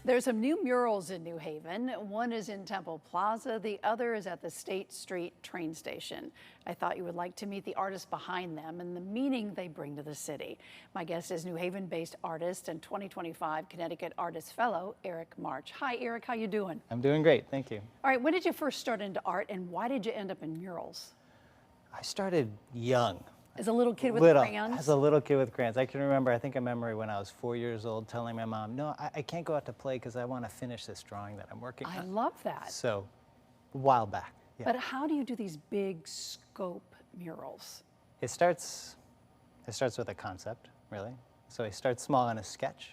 There's some new murals in New Haven. One is in Temple Plaza, the other is at the State Street train station. I thought you would like to meet the artists behind them and the meaning they bring to the city. My guest is New Haven-based artist and 2025 Connecticut Artist Fellow, Eric March. Hi, Eric, how you doing? I'm doing great, thank you. All right, when did you first start into art and why did you end up in murals? I started young. As a little kid with crayons? As a little kid with crayons. I can remember, I think a memory when I was 4 years old telling my mom, no, I can't go out to play because I want to finish this drawing that I'm working on. I love that. So, a while back. Yeah. But how do you do these big scope murals? It starts with a concept, really. So I start small in a sketch.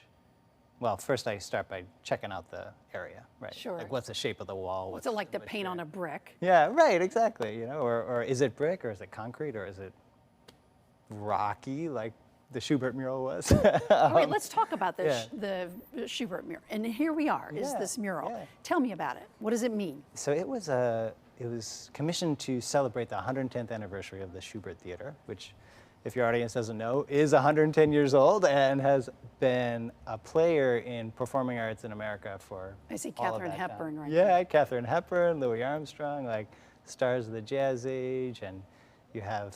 Well, first I start by checking out the area, right? Sure. Like what's the shape of the wall? What's it like to paint on a brick? Yeah, right, exactly. You know, or is it brick, or is it concrete, or is it rocky like the Schubert mural was? All right, let's talk about the Schubert mural. And here we are, is this mural. Yeah. Tell me about it. What does it mean? So it was commissioned to celebrate the 110th anniversary of the Schubert Theater, which, if your audience doesn't know, is 110 years old and has been a player in performing arts in America for I see all of Katharine that Hepburn time. right there. Yeah, Katharine Hepburn, Louis Armstrong, like stars of the jazz age, and you have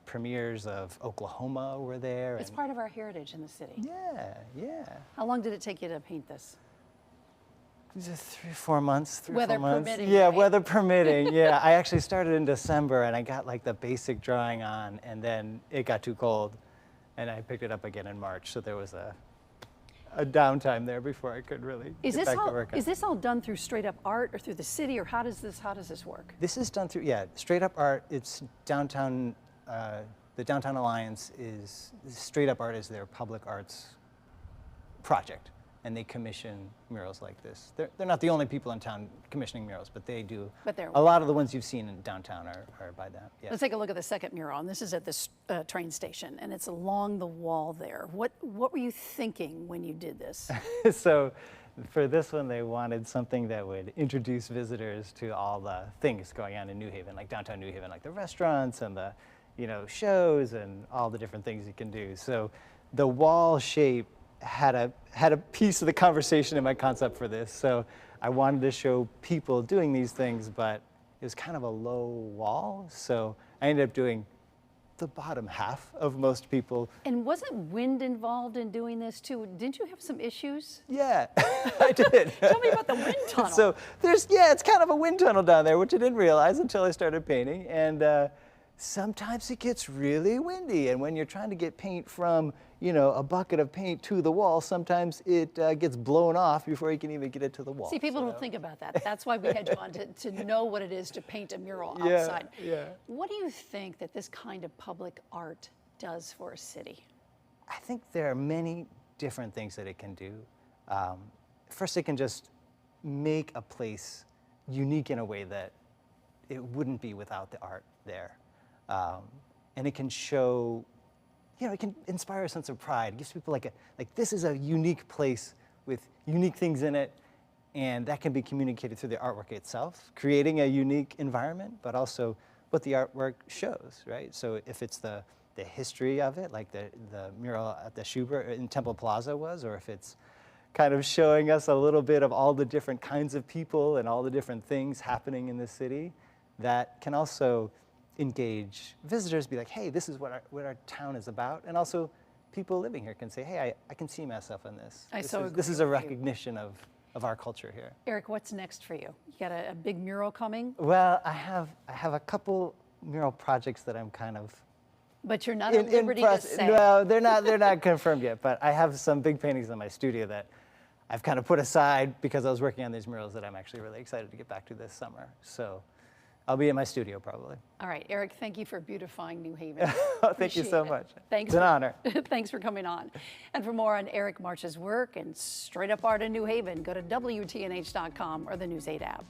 premieres of Oklahoma were there. It's part of our heritage in the city. Yeah, yeah. How long did it take you to paint this? It was 3 or 4 months, Weather permitting, Yeah, right? weather permitting, yeah. I actually started in December and I got like the basic drawing on, and then it got too cold and I picked it up again in March. So there was a downtime there before I could really get back to work. Is this all done through straight up art or through the city, or how does this work? This is done through, yeah, straight up art. It's downtown, the Downtown Alliance is, straight up art is their public arts project. And they commission murals like this. They're not the only people in town commissioning murals, but they do. But a lot of the ones you've seen in downtown are by them. Yeah. Let's take a look at the second mural, and this is at this train station, and it's along the wall there. What were you thinking when you did this? So for this one, they wanted something that would introduce visitors to all the things going on in New Haven, like downtown New Haven, like the restaurants and the shows and all the different things you can do. So the wall shape had a piece of the conversation in my concept for this. So I wanted to show people doing these things, but it was kind of a low wall. So I ended up doing the bottom half of most people. And wasn't wind involved in doing this too? Didn't you have some issues? Yeah, I did. Tell me about the wind tunnel. So it's kind of a wind tunnel down there, which I didn't realize until I started painting. And sometimes it gets really windy, and when you're trying to get paint from a bucket of paint to the wall, sometimes it gets blown off before you can even get it to the wall. See, people don't think about that. That's why we had you on to know what it is to paint a mural outside. Yeah. What do you think that this kind of public art does for a city? I think there are many different things that it can do. First, it can just make a place unique in a way that it wouldn't be without the art there. And it can show, it can inspire a sense of pride. It gives people like this is a unique place with unique things in it, and that can be communicated through the artwork itself, creating a unique environment, but also what the artwork shows, right? So if it's the history of it, like the mural at the Schubert in Temple Plaza was, or if it's kind of showing us a little bit of all the different kinds of people and all the different things happening in the city, that can also engage visitors, be like, hey, this is what our town is about. And also people living here can say, hey, I can see myself in this. This is a recognition of our culture here. Eric, what's next for you? You got a big mural coming? Well, I have a couple mural projects that I'm kind of But you're not at liberty to say. No, they're not confirmed yet, but I have some big paintings in my studio that I've kind of put aside because I was working on these murals that I'm actually really excited to get back to this summer. So I'll be in my studio probably. All right, Eric, thank you for beautifying New Haven. Thank you so much. Thanks. It's an honor. Thanks for coming on. And for more on Eric March's work and straight up art in New Haven, go to WTNH.com or the News 8 app.